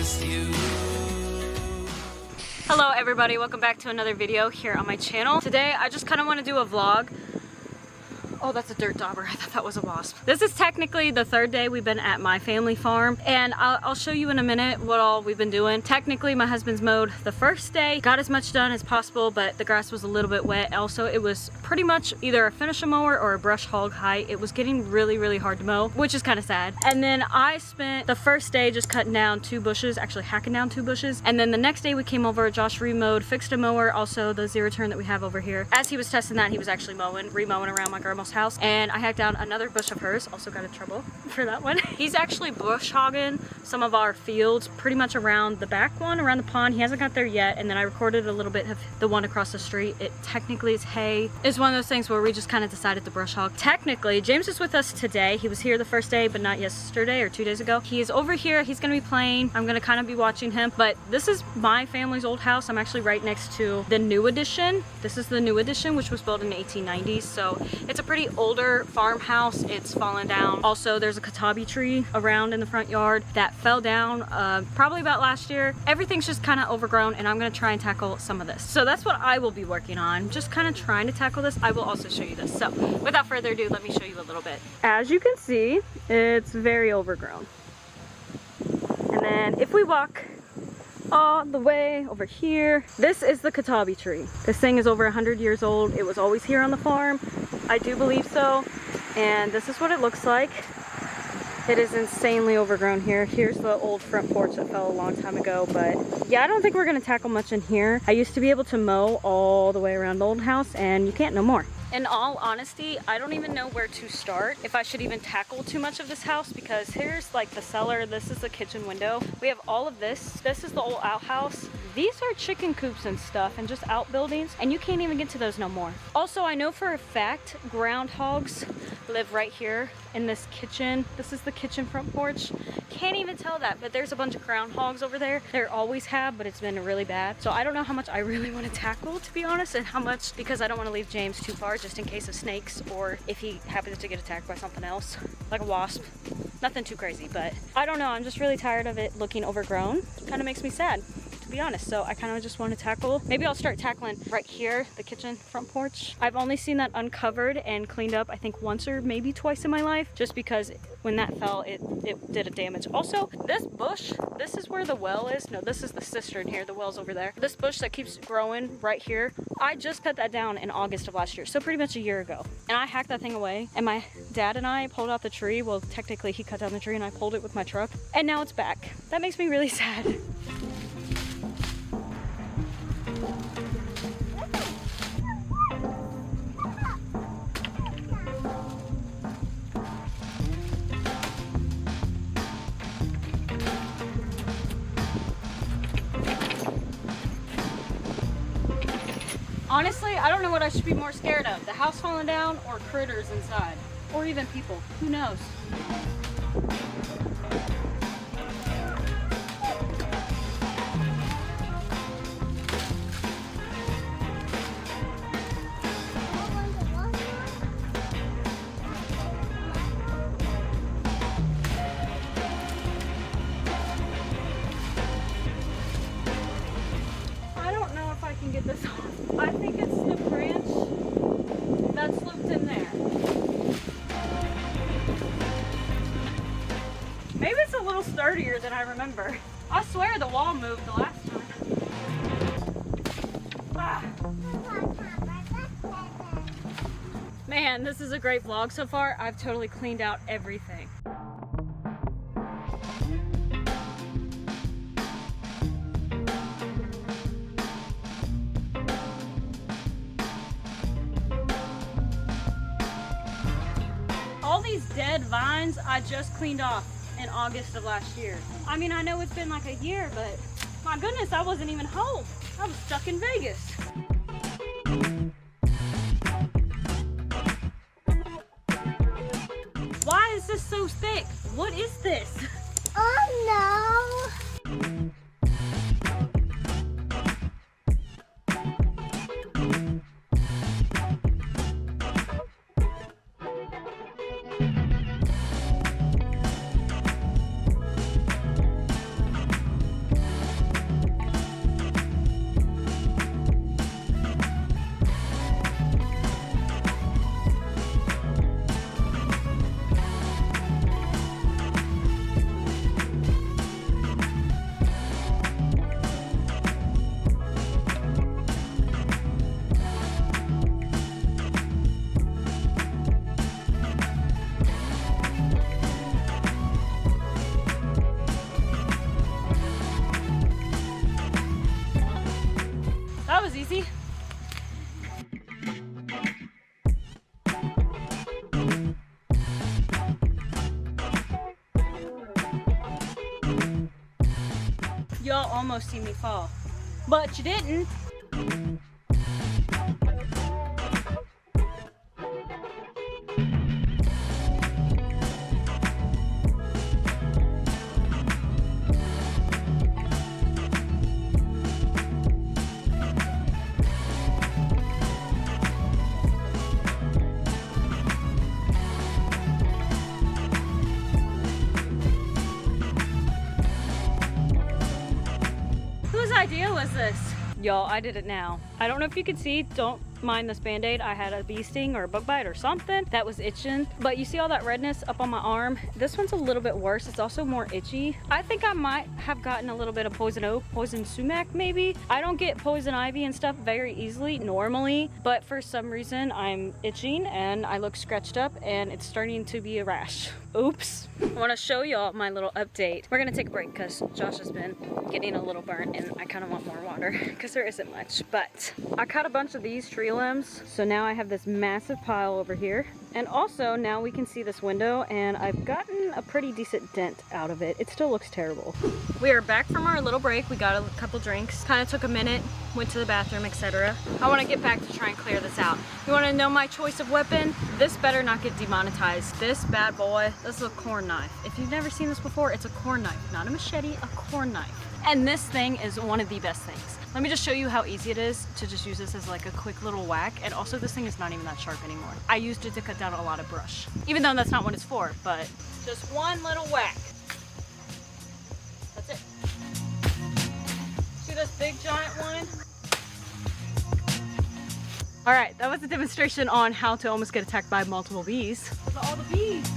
just you. Hello everybody, welcome back to another video here on my channel. Today I just kind of want to do a vlog. Oh, that's a dirt dauber. I thought that was a wasp. This is technically the third day we've been at my family farm, and I'll show you in a minute what all we've been doing. Technically, my husband's mowed the first day, got as much done as possible, but the grass was a little bit wet. Also, it was pretty much either a finisher mower or a brush hog height. It was getting really hard to mow, which is kind of sad. And then I spent the first day just cutting down 2 bushes, actually hacking down 2 bushes. And then the next day we came over, Josh remowed, fixed a mower, also the zero turn that we have over here. As he was testing that, he was actually remowing around my grandma's house, and I hacked down another bush of hers. Also got in trouble for that one. He's actually bush hogging some of our fields pretty much around the back one, around the pond. He hasn't got there yet, and then I recorded a little bit of the one across the street. It technically is hay. It's one of those things where we just kind of decided to brush hog. Technically, James is with us today. He was here the first day, but not yesterday or 2 days ago. He is over here. He's gonna be playing. I'm gonna kind of be watching him, but this is my family's old house. I'm actually right next to the new addition. This is the new addition, which was built in the 1890s, so it's a pretty older farmhouse. It's fallen down. Also, there's a katabi tree around in the front yard that fell down probably about last year. Everything's just kind of overgrown, and I'm gonna try and tackle some of this. So that's what I will be working on, just kind of trying to tackle this. I will also show you this. So without further ado, let me show you a little bit. As you can see, it's very overgrown. And then if we walk all the way over here, this is the katabi tree. This thing is over 100 years old. It was always here on the farm. I do believe so. And this is what it looks like. It is insanely overgrown here. Here's the old front porch that fell a long time ago, but yeah, I don't think we're gonna tackle much in here. I used to be able to mow all the way around the old house, and you can't no more. In all honesty, I don't even know where to start, if I should even tackle too much of this house, because here's like the cellar, this is the kitchen window. We have all of this. This is the old outhouse. These are chicken coops and stuff and just outbuildings, and you can't even get to those no more. Also, I know for a fact groundhogs live right here in this kitchen. This is the kitchen front porch. Can't even tell that, but there's a bunch of groundhogs over there. There always have, but it's been really bad. So I don't know how much I really want to tackle, to be honest, and how much, because I don't want to leave James too far just in case of snakes, or if he happens to get attacked by something else, like a wasp. Nothing too crazy, but I don't know. I'm just really tired of it looking overgrown. Kind of makes me sad, to be honest. So I kind of just want to tackle, maybe I'll start tackling right here, the kitchen front porch. I've only seen that uncovered and cleaned up, I think once or maybe twice in my life, just because when that fell, it did a damage. Also, this bush, this is where the well is. No, this is the cistern here. The well's over there. This bush that keeps growing right here, I just cut that down in August of last year, so pretty much a year ago. And I hacked that thing away, and my dad and I pulled out the tree. Well, technically he cut down the tree and I pulled it with my truck, and now it's back. That makes me really sad. Honestly, I don't know what I should be more scared of. The house falling down or critters inside. Or even people. Who knows? I don't know if I can get this off. I think it's the branch that's looped in there. Maybe it's a little sturdier than I remember. I swear the wall moved the last time. Ah. Man, this is a great vlog so far. I've totally cleaned out everything. All these dead vines I just cleaned off in August of last year. I mean, I know it's been like a year, but my goodness, I wasn't even home. I was stuck in Vegas. Why is this so thick? What is this? Oh no! was easy. Y'all almost see me fall, but you didn't. Whose idea was this? Y'all, I did it now. I don't know if you can see, don't mind this band-aid. I had a bee sting or a bug bite or something that was itching. But you see all that redness up on my arm? This one's a little bit worse. It's also more itchy. I think I might have gotten a little bit of poison oak, poison sumac maybe. I don't get poison ivy and stuff very easily normally, but for some reason I'm itching and I look scratched up and it's starting to be a rash. Oops. I want to show y'all my little update. We're gonna take a break because Josh has been getting a little burnt and I kind of want more water because there isn't much. But I cut a bunch of these tree limbs, so now I have this massive pile over here. And also now we can see this window and I've gotten a pretty decent dent out of it. It still looks terrible. We are back from our little break. We got a couple drinks, kind of took a minute, went to the bathroom, etc. I want to get back to try and clear this out. You want to know my choice of weapon? This better not get demonetized. This bad boy, this is a corn knife. If you've never seen this before, it's a corn knife, not a machete, a corn knife. And this thing is one of the best things. Let me just show you how easy it is to just use this as like a quick little whack. And also this thing is not even that sharp anymore. I used it to cut down a lot of brush, even though that's not what it's for, but just one little whack. That's it. See this big giant one? All right, that was a demonstration on how to almost get attacked by multiple bees. Look at all the bees.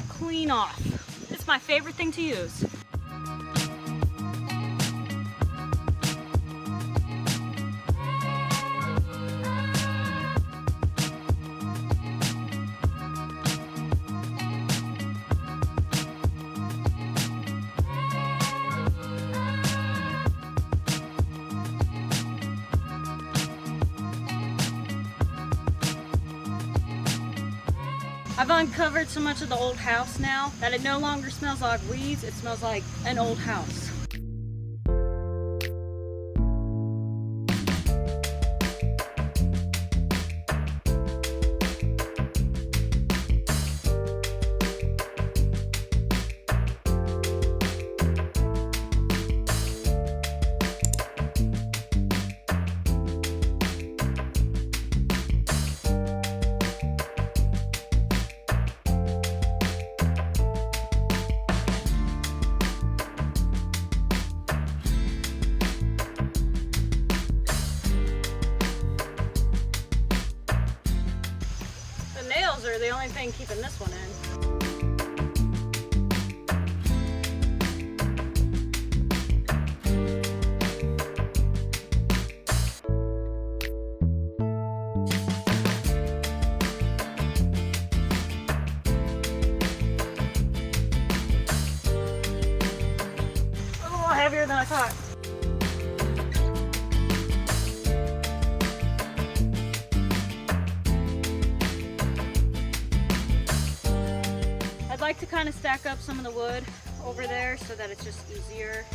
Clean off. It's my favorite thing to use. I've uncovered so much of the old house now that it no longer smells like weeds, it smells like an old house. Are the only thing keeping this one in. A little heavier than I thought. I'd like to kind of stack up some of the wood over there so that it's just easier.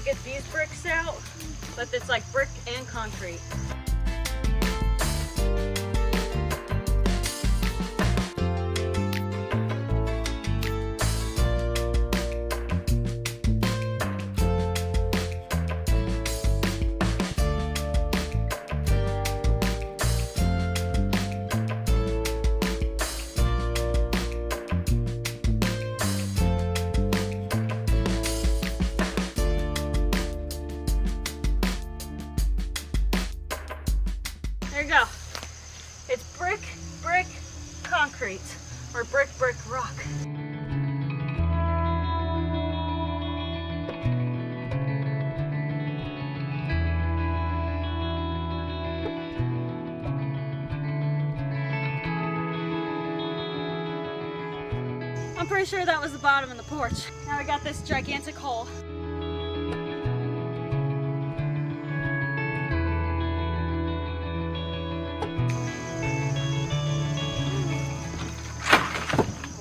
Get these bricks out, but it's like brick and concrete. brick, rock. I'm pretty sure that was the bottom of the porch. Now we got this gigantic hole.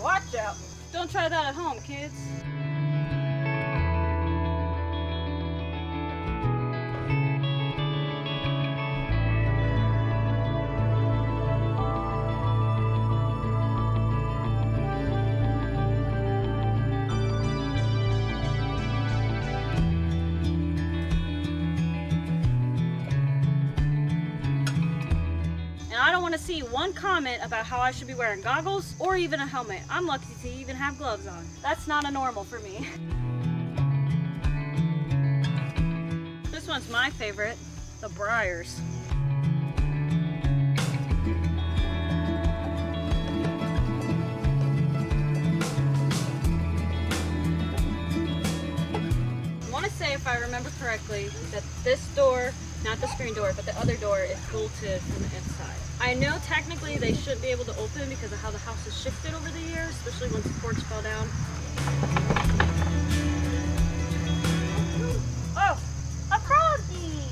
Watch out. Don't try that at home, kids. I don't want to see one comment about how I should be wearing goggles or even a helmet. I'm lucky to even have gloves on. That's not a normal for me. This one's my favorite, the briars. I want to say, if I remember correctly, that this door, not the screen door, but the other door is bolted from the inside. I know technically they shouldn't be able to open because of how the house has shifted over the years, especially once the porch fell down. Oh, a froggy!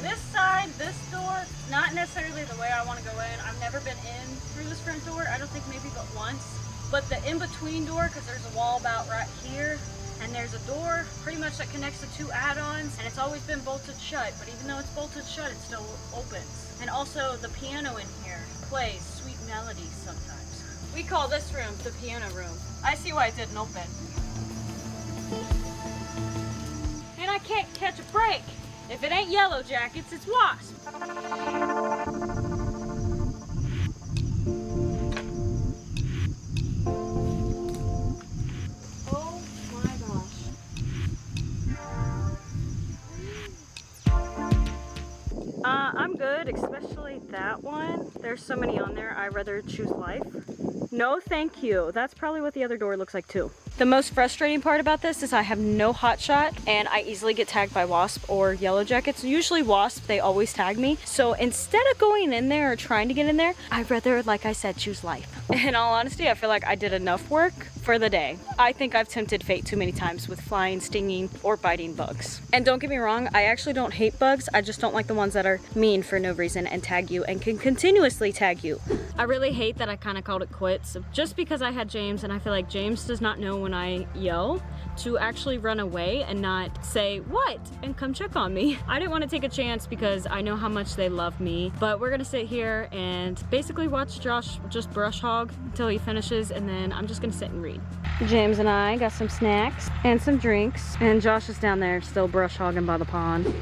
This side, this door, not necessarily the way I want to go in. I've never been in through this front door. I don't think maybe but once. But the in-between door, because there's a wall about right here, and there's a door pretty much that connects the two add-ons, and it's always been bolted shut, but even though it's bolted shut, it still opens. And also the piano in here plays sweet melodies sometimes. We call this room the piano room. I see why it didn't open. And I can't catch a break. If it ain't Yellow Jackets, it's Wasps. I'm good, especially that one. There's so many on there, I'd rather choose life. No thank you. That's probably what the other door looks like too. The most frustrating part about this is I have no hot shot and I easily get tagged by Wasp or Yellow Jackets. Usually Wasp, they always tag me. So instead of going in there or trying to get in there, I'd rather, like I said, choose life. In all honesty, I feel like I did enough work for the day. I think I've tempted fate too many times with flying, stinging, or biting bugs. And don't get me wrong, I actually don't hate bugs. I just don't like the ones that are mean for no reason and tag you and can continuously tag you. I really hate that I kind of called it quits just because I had James, and I feel like James does not know when I yell to actually run away and not say what and come check on me. I didn't want to take a chance because I know how much they love me, but we're gonna sit here and basically watch Josh just brush hog until he finishes, and then I'm just gonna sit and read. James and I got some snacks and some drinks, and Josh is down there still brush hogging by the pond.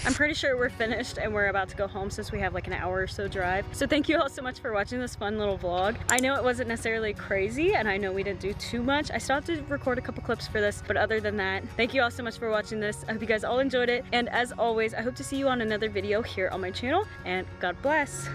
I'm pretty sure we're finished and we're about to go home since we have like an hour or so drive. So thank you all so much for watching this fun little vlog. I know it wasn't necessarily crazy and I know we didn't do too much. I still have to record a couple clips for this, but other than that, thank you all so much for watching this. I hope you guys all enjoyed it. And as always, I hope to see you on another video here on my channel, and God bless.